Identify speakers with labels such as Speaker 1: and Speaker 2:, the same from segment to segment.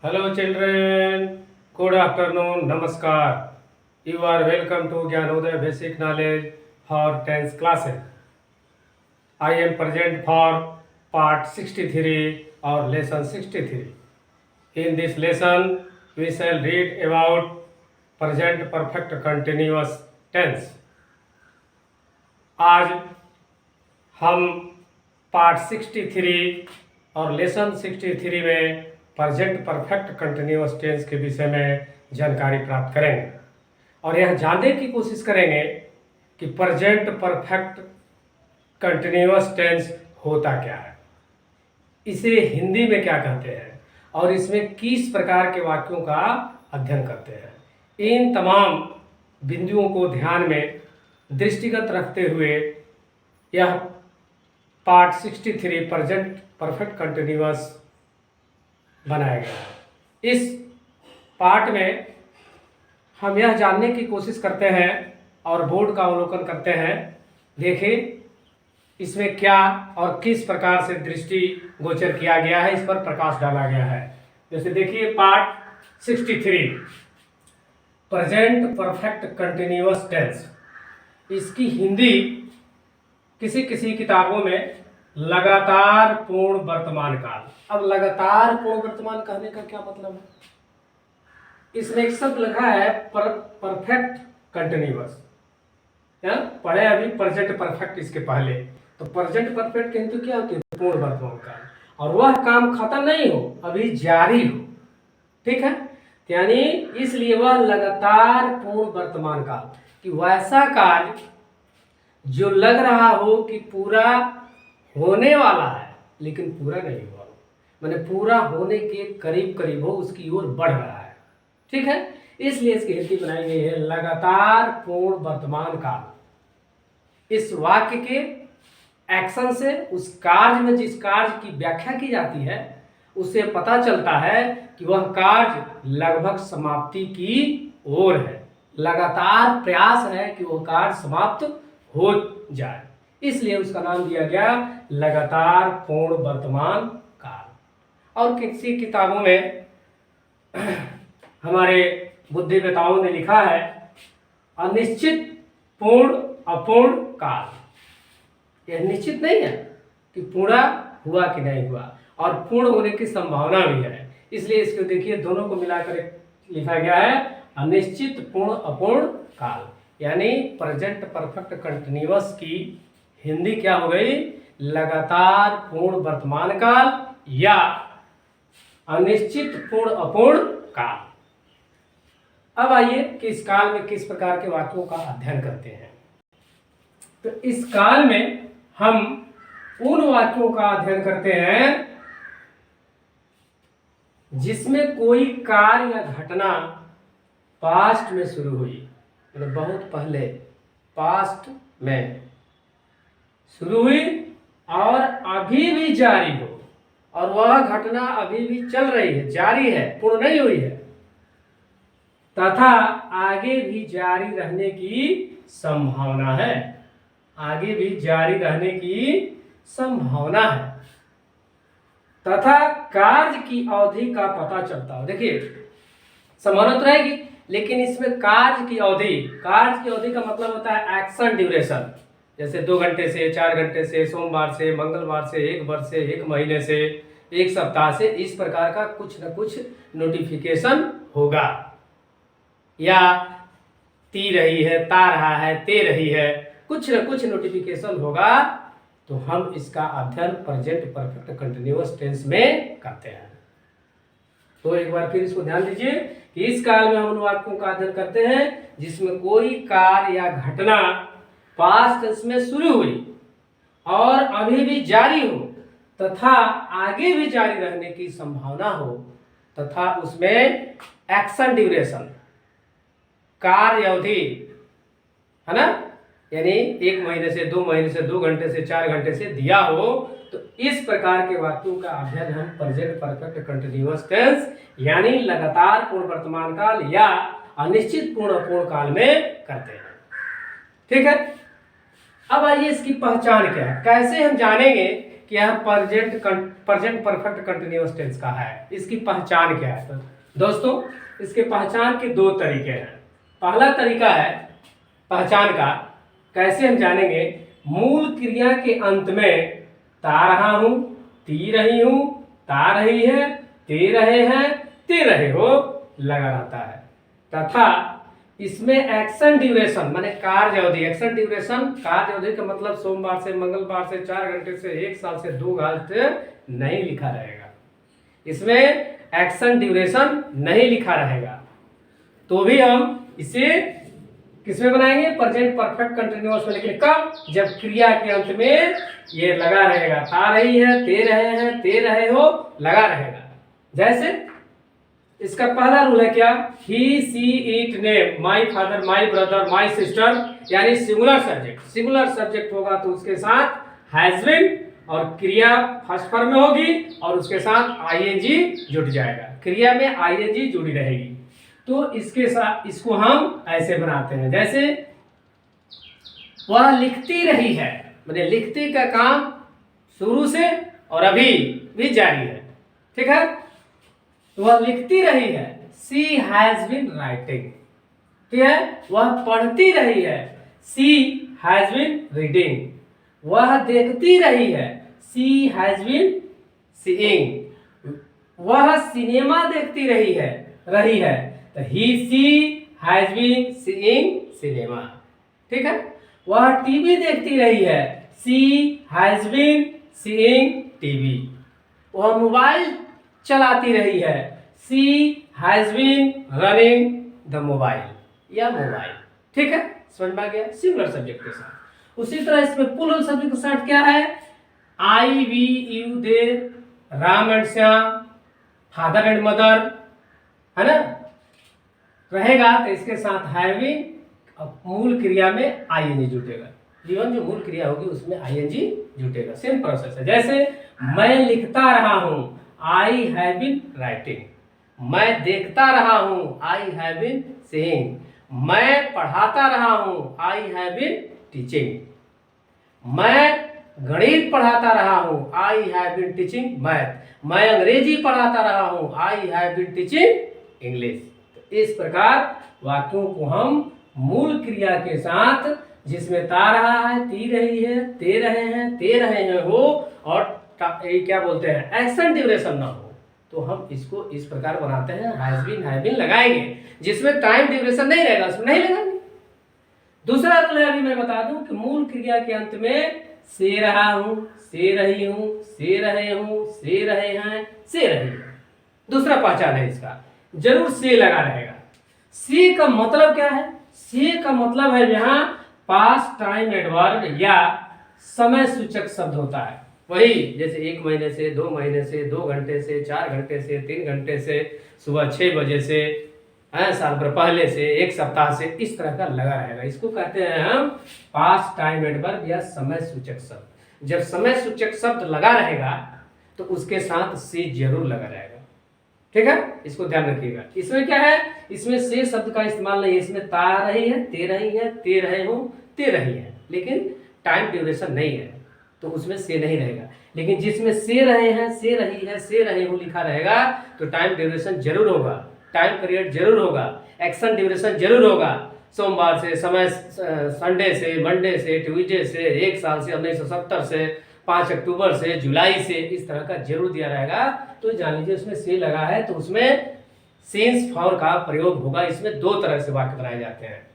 Speaker 1: Hello children, good afternoon, namaskar. You are welcome to Gyanodaya Basic Knowledge for 10th classes. I am present for part 63 or lesson 63. In this lesson, we shall read about present perfect continuous tense. आज हम part 63 और lesson 63 में present perfect continuous tense के विषय में जानकारी प्राप्त करेंगे और यह जानने की कोशिश करेंगे कि प्रेजेंट परफेक्ट कंटिन्यूअस टेंस होता क्या है, इसे हिंदी में क्या कहते हैं और इसमें किस प्रकार के वाक्यों का अध्ययन करते हैं। इन तमाम बिंदुओं को ध्यान में दृष्टिगत रखते हुए यह पार्ट 63 प्रेजेंट परफेक्ट कंटिन्यूअस बनाया गया है। इस पार्ट में हम यह जानने की कोशिश करते हैं और बोर्ड का अवलोकन करते हैं। देखिए इसमें क्या और किस प्रकार से दृष्टि गोचर किया गया है, इस पर प्रकाश डाला गया है। जैसे देखिए part 63 present perfect continuous tense, इसकी हिंदी किसी किसी किताबों में लगातार पूर्ण वर्तमान काल। अब लगातार पूर्ण वर्तमान कहने का क्या मतलब है? इसमें एक शब्द लिखा है परफेक्ट कंटिन्यूअस, पढ़े अभी प्रेजेंट परफेक्ट इसके पहले। तो प्रेजेंट परफेक्ट कहते तो क्या होती है? पूर्ण वर्तमान काल, और वह काम खत्म नहीं हो, अभी जारी हो। ठीक है, यानी इसलिए वह लगातार पूर्ण वर्तमान काल कि वैसा कार्य जो लग रहा हो कि पूरा होने वाला है लेकिन पूरा नहीं हुआ, माने पूरा होने के करीब करीब हो, उसकी ओर बढ़ रहा है। ठीक है, इसलिए इसकी हिंदी बनाई गई है लगातार पूर्ण वर्तमान काल। इस वाक्य के एक्शन से उस कार्य में जिस कार्य की व्याख्या की जाती है उससे पता चलता है कि वह कार्य लगभग समाप्ति की ओर है, लगातार प्रयास है कि वह कार्य समाप्त हो जाए, इसलिए उसका नाम दिया गया लगातार पूर्ण वर्तमान काल। और किसी किताबों में हमारे बुद्धिवेताओं ने लिखा है अनिश्चित पूर्ण अपूर्ण काल। यह निश्चित नहीं है कि पूरा हुआ कि नहीं हुआ, और पूर्ण होने की संभावना भी है, इसलिए इसको देखिए दोनों को मिलाकर लिखा गया है अनिश्चित पूर्ण अपूर्ण काल। यानी प्रेजेंट परफेक्ट कंटिन्यूअस की हिंदी क्या हो गई? लगातार पूर्ण वर्तमान काल या अनिश्चित पूर्ण अपूर्ण काल। अब आइए कि इस काल में किस प्रकार के वाक्यों का अध्ययन करते हैं। तो इस काल में हम उन वाक्यों का अध्ययन करते हैं जिसमें कोई कार्य या घटना पास्ट में शुरू हुई, बहुत पहले पास्ट में शुरू हुई और अभी भी जारी हो, और वह घटना अभी भी चल रही है, जारी है, पूर्ण नहीं हुई है, तथा आगे भी जारी रहने की संभावना है। आगे भी जारी रहने की संभावना है तथा कार्य की अवधि का पता चलता हो। देखिए समानता रहेगी, लेकिन इसमें कार्य की अवधि का मतलब होता है एक्शन ड्यूरेशन। जैसे 2 घंटे से, 4 घंटे से, सोमवार से, मंगलवार से, 1 वर्ष से, 1 महीने से, 1 सप्ताह से, इस प्रकार का कुछ न कुछ नोटिफिकेशन होगा, या ती रही है, ता रहा है, ते रही है, कुछ न कुछ नोटिफिकेशन होगा। तो हम इसका अध्ययन प्रेजेंट परफेक्ट कंटिन्यूअस टेंस में करते हैं। तो एक बार फिर इसको ध्यान दीजिए कि इस काल में हम उन वाक्यों का अध्ययन करते हैं जिसमें कोई कार्य या घटना पास्ट टेंस में शुरू हुई और अभी भी जारी हो तथा आगे भी जारी रहने की संभावना हो, तथा उसमें एक्शन ड्यूरेशन कार्य अवधि है ना, यानी 1 महीने से, 2 महीने से, 2 घंटे से, 4 घंटे से दिया हो। तो इस प्रकार के वाक्यों का अध्ययन हम प्रेजेंट परफेक्ट कंटिन्यूअस टेंस यानी लगातार पूर्ण वर्तमान काल या अनिश्चित पूर्ण अपूर्ण काल में करते हैं। ठीक है, अब आइए इसकी पहचान क्या है, कैसे हम जानेंगे कि यह प्रेजेंट परफेक्ट कंटिन्यूअस टेंस का है। इसकी पहचान क्या है? तो दोस्तों इसके पहचान के दो तरीके हैं। पहला तरीका है पहचान का, कैसे हम जानेंगे? मूल क्रिया के अंत में ता रहा हूं, ती रही हूं, ता रही है, ते रहे हैं, ते रहे हो लगा रहता है, तथा इसमें एक्शन ड्यूरेशन माने कार्य अवधि, एक्शन ड्यूरेशन कार्य अवधि का मतलब सोमवार से मंगलवार से 4 घंटे से 1 साल से 2 घंटे नहीं लिखा रहेगा। इसमें एक्शन ड्यूरेशन नहीं लिखा रहेगा। तो भी हम इसे किसमें बनाएंगे? प्रेजेंट परफेक्ट कंटिन्यूअस में। लेकिन कब? जब क्रिया के अंत में ये लगा रहेगा, ता रही है, ते रहे हैं, ते रहे हो लगा रहेगा। जैसे इसका पहला रूल है क्या? He, she, it, name, my father, my brother, my sister, यानी सिंगुलर सब्जेक्ट। सिंगुलर सब्जेक्ट होगा तो उसके साथ हैज बीन और क्रिया फर्स्ट फॉर्म में होगी और उसके साथ आईएनजी जुड़ जाएगा। क्रिया में आईएनजी जुड़ी रहेगी। तो इसके साथ इसको हम ऐसे बनाते हैं, जैसे वह लिखती रही है, मतलब लिखती का काम शुरू से और अभी भी जारी है। ठीक है, वह लिखती रही है, सी हैज बीन राइटिंग। ठीक है, वह पढ़ती रही है, सी हैज बीन रीडिंग। वह देखती रही है, सी हैज बीन सीइंग। वह सिनेमा देखती रही है तो he, she has been seeing cinema. ठीक है, वह टीवी देखती रही है, she has been seeing TV. वह मोबाइल चलाती रही है, she has been running the mobile या मोबाइल। ठीक है, समझ में आ गया? सिंगुलर सब्जेक्ट के साथ। उसी तरह इसमें प्लूरल सब्जेक्ट के साथ क्या है? I, we, you, they, Ram and Shyam, father and mother, है ना, रहेगा तो इसके साथ हैविंग, मूल क्रिया में आईएनजी जुटेगा। जीवन जो मूल क्रिया होगी उसमें आईएनजी जुटेगा। सेम प्रोसेस है। जैसे मैं लिखता रहा हूं, आई हैव बीन राइटिंग। मैं देखता रहा हूं, आई हैव बीन सीइंग। मैं पढ़ाता रहा हूं, आई हैव बीन टीचिंग। मैं गणित पढ़ाता रहा हूं, I have been teaching math. मैं अंग्रेजी पढ़ाता रहा हूं, I have been teaching English. इस प्रकार वाक्यों को हम मूल क्रिया के साथ, जिसमें ता रहा है, ती रही है, ते रहे हैं, ते रहे हैं हो, और क्या बोलते हैं, एक्शन ड्यूरेशन ना हो, तो हम इसको इस प्रकार बनाते हैं। हैव बीन लगाएंगे, जिसमें टाइम ड्यूरेशन नहीं रहेगा उसमें नहीं लगाएंगे। दूसरा रूल है, अभी मैं बता दूं कि मूल क्रिया के अंत में से रहा हूं, से रही हूं, से रहे हूं, से रहे हैं, से रही है। दूसरा पहचान है इसका, जरूर से लगा रहेगा। से का मतलब क्या है? से का मतलब है यहाँ पास्ट टाइम एडवर्ब या समय सूचक शब्द होता है। वही जैसे 1 महीने से, 2 महीने से, 2 घंटे से, 4 घंटे से, 3 घंटे से, सुबह 6 बजे से, साल भर पहले से, 1 सप्ताह से, इस तरह का लगा रहेगा। इसको कहते हैं हम पास्ट टाइम एडवर्ब या समय सूचक शब्द। जब समय सूचक शब्द लगा रहेगा तो उसके साथ से जरूर लगा रहेगा। ठीक है, इसको ध्यान रखिएगा। इसमें क्या है? इसमें से शब्द का इस्तेमाल नहीं है। इसमें ता रही है, ते रही है, ते रहे हो, ते रही है, लेकिन टाइम ड्यूरेशन नहीं है तो उसमें से नहीं रहेगा। लेकिन जिसमें से रहे हैं, से रही है, से रहे हो लिखा रहेगा तो टाइम ड्यूरेशन जरूर होगा, टाइम पीरियड जरूर होगा, एक्शन ड्यूरेशन जरूर होगा। सोमवार से, समय संडे से, मंडे से, ट्यूसडे से, 1 साल से, 1970 से, 5 अक्टूबर से, जुलाई से, इस तरह का जरूर दिया रहेगा। तो जान लीजिए उसमें से लगा है तो उसमें सिंस फॉर का प्रयोग होगा। इसमें 2 तरह से वाक्य बनाए जाते हैं।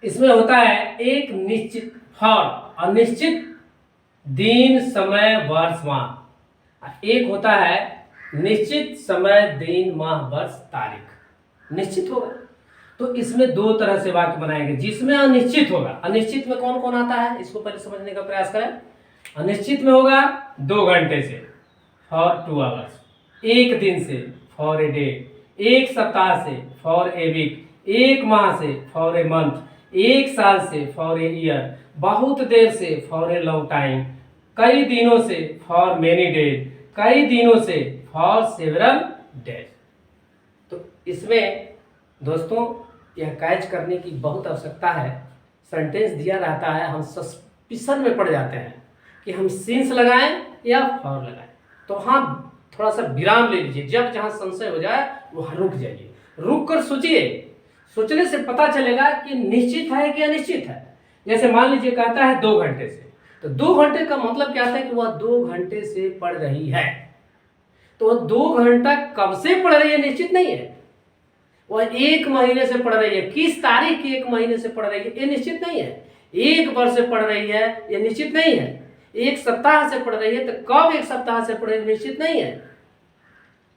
Speaker 1: इसमें होता है एक निश्चित फॉर, अनिश्चित दिन, समय, वर्ष, माह। एक होता है निश्चित समय, दिन, माह, वर्ष, तारीख। निश्चित होगा तो इसमें 2 तरह से वाक्य बनाएंगे। जिसमें अनिश्चित होगा, अनिश्चित में कौन कौन आता है इसको पहले समझने का प्रयास करें। अनिश्चित में होगा 2 घंटे से, फॉर 2 आवर्स, 1 दिन से, फॉर ए डे, 1 सप्ताह से, फॉर ए वीक, 1 माह से, फॉर ए मंथ, 1 साल से, फॉर ए ईयर, बहुत देर से, फॉर ए लॉन्ग टाइम, कई दिनों से, फॉर मेनी डेज, कई दिनों से, फॉर सेवरल डेज। तो इसमें दोस्तों यह कैच करने की बहुत आवश्यकता है। सेंटेंस दिया रहता है, हम सस्पिशन में पड़ जाते हैं, कि हम सिंस लगाएं या फॉर लगाएं। तो हाँ, थोड़ा सा विराम ले लीजिए, जब जहाँ संशय हो जाए वहाँ रुक जाइए, रुक कर सोचिए। सोचने से पता चलेगा कि निश्चित है कि अनिश्चित है। जैसे मान लीजिए कहता है 2 घंटे से, तो 2 घंटे का मतलब क्या है कि वह 2 घंटे से पढ़ रही है। तो वह 2 घंटा कब से पढ़ रही है निश्चित नहीं है। वह 1 महीने से पढ़ रही है, किस तारीख की 1 महीने से पढ़ रही है ये निश्चित नहीं है। 1 वर्ष से पढ़ रही है ये निश्चित नहीं है। 1 सप्ताह से पढ़ रही है तो कब 1 सप्ताह से पढ़ रही है निश्चित नहीं है।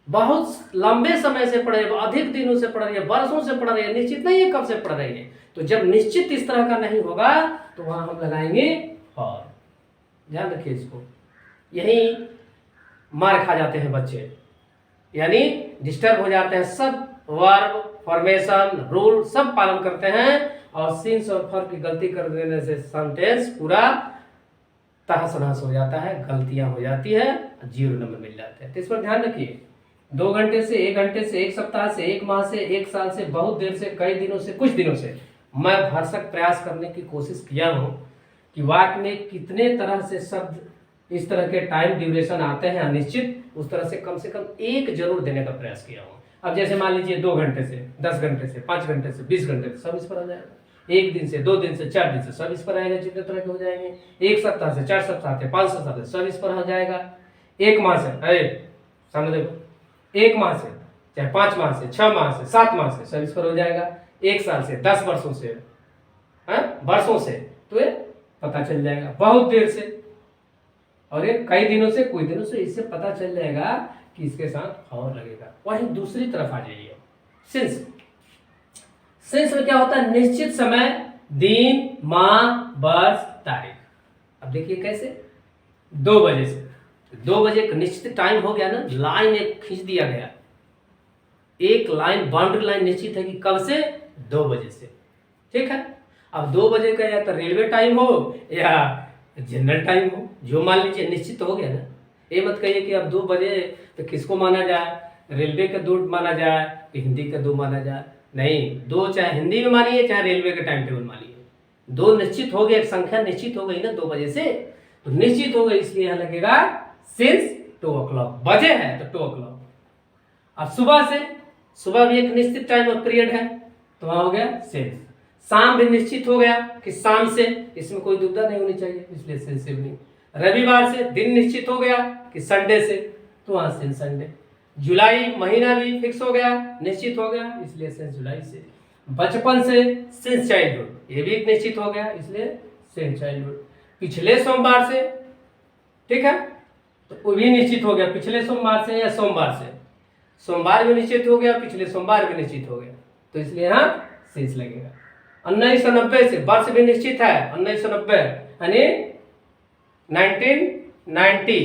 Speaker 1: बहुत लंबे समय से पढ़ रही है, अधिक दिनों से पढ़ रही है, वर्षों से पढ़ रही है, निश्चित नहीं है कब से पढ़ रही है। तो जब निश्चित इस तरह का नहीं होगा तो वहां हम लगाएंगे और। ध्यान रखिए इसको, यही मार खा जाते हैं बच्चे, यानी डिस्टर्ब हो जाते हैं। सब वर्ब, फॉर्मेशन, रूल सब पालन करते हैं और सिंस और फॉर की गलती कर देने से सेंटेंस पूरा तहस नहस हो जाता है, गलतियां हो जाती है, 0 नंबर मिल जाते हैं। तो इस पर ध्यान रखिए। 2 घंटे से, 1 घंटे से, 1 सप्ताह से, 1 माह से, 1 साल से, बहुत देर से, कई दिनों से, कुछ दिनों से मैं भरसक प्रयास करने की कोशिश किया हूँ कि वाक्य में कितने तरह से शब्द इस तरह के टाइम ड्यूरेशन आते हैं अनिश्चित, उस तरह से कम 1 जरूर देने का प्रयास किया हूँ। अब जैसे मान लीजिए 2 घंटे से, 10 घंटे से, 5 घंटे से, 20 घंटे से, सब इस पर आ जाएगा। 1 दिन से, 2 दिन से, 4 दिन से, सब इस पर आएगा, जितने तरह के हो जाएंगे। 1 सप्ताह से, 4 सप्ताह से, 5 सप्ताह से, सब इस पर आ जाएगा। 1 माह से, अरे सामने देखो, 1 माह से, चाहे 5 माह से, 6 माह से, 7 माह से, सब इस पर हो जाएगा। 1 साल से, 10 वर्षों से, वर्षों से, तो ये पता चल जाएगा। बहुत देर से और ये कई दिनों से, कुछ दिनों से, इससे पता चल जाएगा कि इसके साथ और लगेगा। वहीं दूसरी तरफ आ जाइए, सिंस। सिंस में क्या होता है, निश्चित समय, दिन, माह, वर्ष, तारीख। अब देखिए कैसे, 2 बजे से, 2 बजे एक निश्चित टाइम हो गया ना, लाइन एक खींच दिया गया, एक लाइन, बाउंड्री लाइन निश्चित है कि कब से, 2 बजे से। ठीक है। अब 2 बजे का या तो रेलवे टाइम हो या जनरल टाइम हो, जो मान लीजिए निश्चित हो गया ना। ये मत कहिए कि अब 2 बजे तो किसको माना जाए, रेलवे का 2 माना जाए कि हिंदी का 2 माना जाए। नहीं, 2 चाहे हिंदी में मानिए चाहे रेलवे का टाइम टेबल मानिए, 2 निश्चित हो गया, एक संख्या निश्चित हो गई ना 2 बजे से, तो निश्चित हो गई, इसलिए यहाँ लगेगा सिंस 2 o'clock। बजे है तो 2 o'clock। अब सुबह से, सुबह भी एक निश्चित टाइम और पीरियड है, तो वहां हो गया सिंस। शाम भी निश्चित हो गया कि शाम से, इसमें कोई दुविधा नहीं होनी चाहिए, इसलिए सिंस इवनिंग। रविवार से दिन निश्चित हो गया कि संडे से, तो वहां सिंस संडे। जुलाई महीना भी फिक्स हो गया, निश्चित हो गया, इसलिए सिंस जुलाई से। बचपन से सिंस चाइल्डहुड, ये भी एक निश्चित हो गया, इसलिए सिंस चाइल्डहुड। पिछले सोमवार से, ठीक है, तो वो भी निश्चित हो गया, पिछले सोमवार से या सोमवार से। सोमवार भी निश्चित हो गया, पिछले सोमवार भी निश्चित हो गया, तो इसलिए यहाँ सिंस लगेगा। 1990 से, वर्ष भी निश्चित है, 1990 यानी 1990,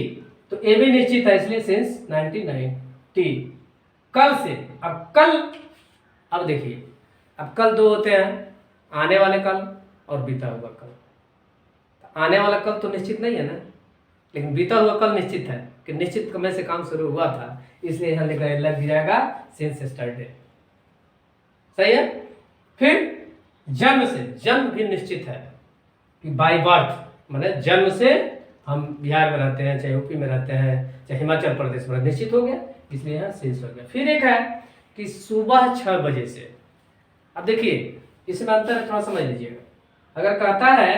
Speaker 1: तो ये भी निश्चित है, इसलिए सिंस 1990। कल से, अब कल, अब देखिए, अब कल 2 होते हैं, आने वाले कल और बीता हुआ कल। आने वाला कल तो निश्चित नहीं है ना, लेकिन बीता हुआ कल निश्चित है कि निश्चित समय से काम शुरू हुआ था, इसलिए यहाँ लग जाएगा सिंस यस्टरडे। सही है। फिर जन्म से, जन्म भी निश्चित है कि बाय बर्थ, माने जन्म से, हम बिहार में रहते हैं, चाहे यूपी में रहते हैं, चाहे हिमाचल प्रदेश में, निश्चित हो गया, इसलिए यहाँ सिंस हो गया। फिर एक है कि सुबह 6 बजे से। अब देखिए इसमें अंतर है, थोड़ा समझ लीजिएगा। अगर कहता है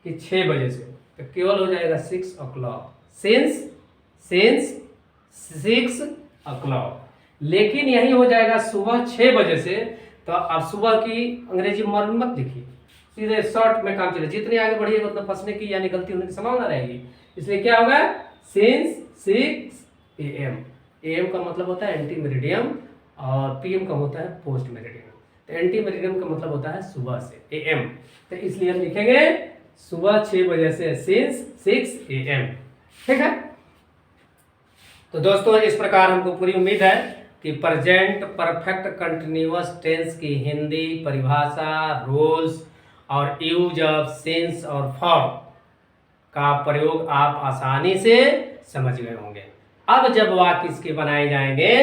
Speaker 1: कि 6 बजे से, तो केवल हो जाएगा 6 o'clock, सिंस 6 o'clock। लेकिन यही हो जाएगा सुबह 6 बजे से, तो आप सुबह की अंग्रेजी मॉर्निंग मत लिखिए, सीधे शॉर्ट में काम चले। जितने आगे बढ़िएगा उतना फंसने की यानी गलती होने की संभावना रहेगी, इसलिए क्या होगा, सिंस 6 AM। AM का मतलब होता है एंटी मेरिडियम और PM का होता है पोस्ट मेरिडियम। तो एंटी मेरिडियम का मतलब होता है सुबह से, AM। तो इसलिए हम लिखेंगे सुबह 6 बजे से, सिंस 6 AM। ठीक है। तो दोस्तों इस प्रकार हमको पूरी उम्मीद है कि प्रेजेंट परफेक्ट कंटिन्यूअस टेंस की हिंदी परिभाषा, रूल्स और यूज ऑफ सिंस और फॉर का प्रयोग आप आसानी से समझ गए होंगे। अब जब वाक्य इसके बनाए जाएंगे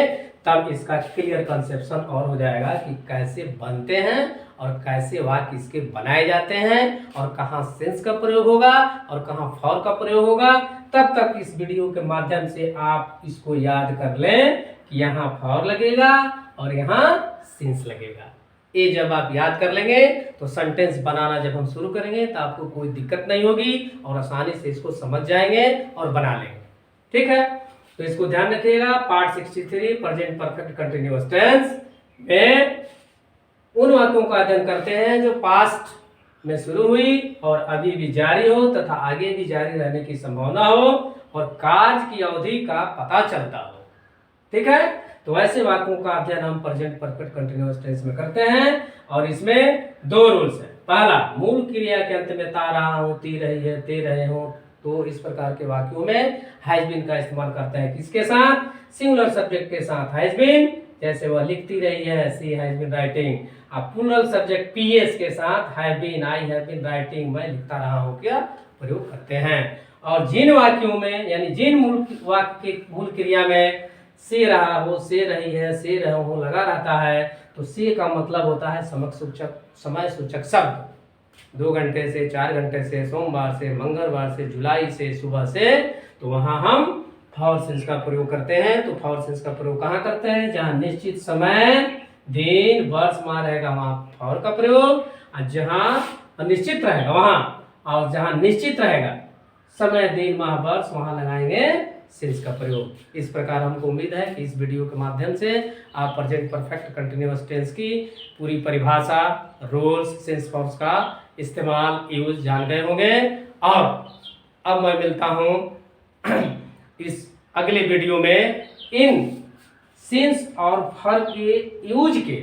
Speaker 1: तब इसका क्लियर कंसेप्शन और हो जाएगा कि कैसे बनते हैं और कैसे वाक्य इसके बनाए जाते हैं और कहाँ सेंस का प्रयोग होगा और कहाँ फॉर का प्रयोग होगा। तब तक इस वीडियो के माध्यम से आप इसको याद कर लें कि यहाँ फॉर लगेगा और यहाँ सेंस लगेगा। ये जब आप याद कर लेंगे तो सेंटेंस बनाना जब हम शुरू करेंगे तो आपको कोई दिक्कत नहीं होगी और आसानी से इसको समझ जाएंगे और बना लेंगे। ठीक है, तो इसको ध्यान रखिएगा। Part 63 present perfect continuous tense में उन वाक्यों का अध्ययन करते हैं जो पास्ट में शुरू हुई और अभी भी जारी हो तथा आगे भी जारी रहने की संभावना हो और कार्य की अवधि का पता चलता हो। ठीक है, तो ऐसे वाक्यों का अध्ययन हम प्रेजेंट परफेक्ट कंटिन्यूअस टेंस में करते हैं और इसमें दो रूल्स हैं। पहला, मूल क्रिया के अंत में ता रहा हूं, ती रही है, ते रहे हो, तो इस प्रकार के वाक्यों में हैज बीन का इस्तेमाल करते हैं। किसके साथ? सिंगुलर सब्जेक्ट के साथ हैज बीन, जैसे वह लिखती रही है, शी हैज बीन राइटिंग। अब प्लूरल सब्जेक्ट पीएस के साथ have been, I have been writing, मैं लिखता रहा हूं, क्या प्रयोग करते हैं। और जिन वाक्यों में यानी जिन मूल वाक्य की मूल क्रिया में से रहा हो, से रही है, से रहे हो लगा रहता है, तो से का मतलब होता है समय सूचक शब्द। 2 घंटे से, 4 घंटे से, सोमवार से, मंगलवार से, जुलाई से, सुबह से, तो वहां हम फॉर सेंस का प्रयोग करते हैं। तो फॉर सेंस का प्रयोग कहाँ करते हैं? जहां निश्चित समय, दिन, वर्ष, माह रहेगा वहां फॉर का प्रयोग, और जहां अनिश्चित रहेगा वहां, और जहां निश्चित रहेगा समय, दिन, माह, वर्ष, वहां लगाएंगे सेंस का प्रयोग। इस प्रकार हमको उम्मीद है कि इस वीडियो के माध्यम से आप प्रेजेंट परफेक्ट कंटिन्यूअस टेंस की पूरी परिभाषा, रूल्स, सेंस फॉर्म्स का इस्तेमाल, यूज जान गए होंगे। और अब मैं मिलता हूं इस अगले वीडियो में इन सेंस और फॉर के यूज के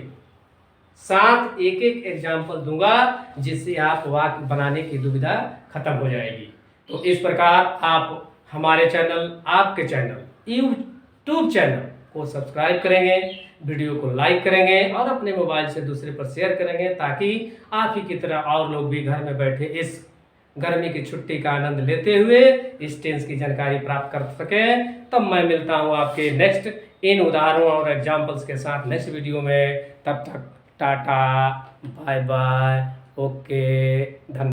Speaker 1: साथ एक एक एग्जाम्पल दूंगा, जिससे आप वाक्य बनाने की दुविधा खत्म हो जाएगी। तो इस प्रकार आप हमारे चैनल, आपके चैनल, यूट्यूब चैनल को सब्सक्राइब करेंगे, वीडियो को लाइक करेंगे और अपने मोबाइल से दूसरे पर शेयर करेंगे, ताकि आप ही की तरह और लोग भी घर में बैठे इस गर्मी की छुट्टी का आनंद लेते हुए इस टेंस की जानकारी प्राप्त कर सकें। तब मैं मिलता हूं आपके नेक्स्ट इन उदाहरणों और एग्जाम्पल्स के साथ नेक्स्ट वीडियो में। तब तक टाटा, बाय बाय, ओके, धन्यवाद।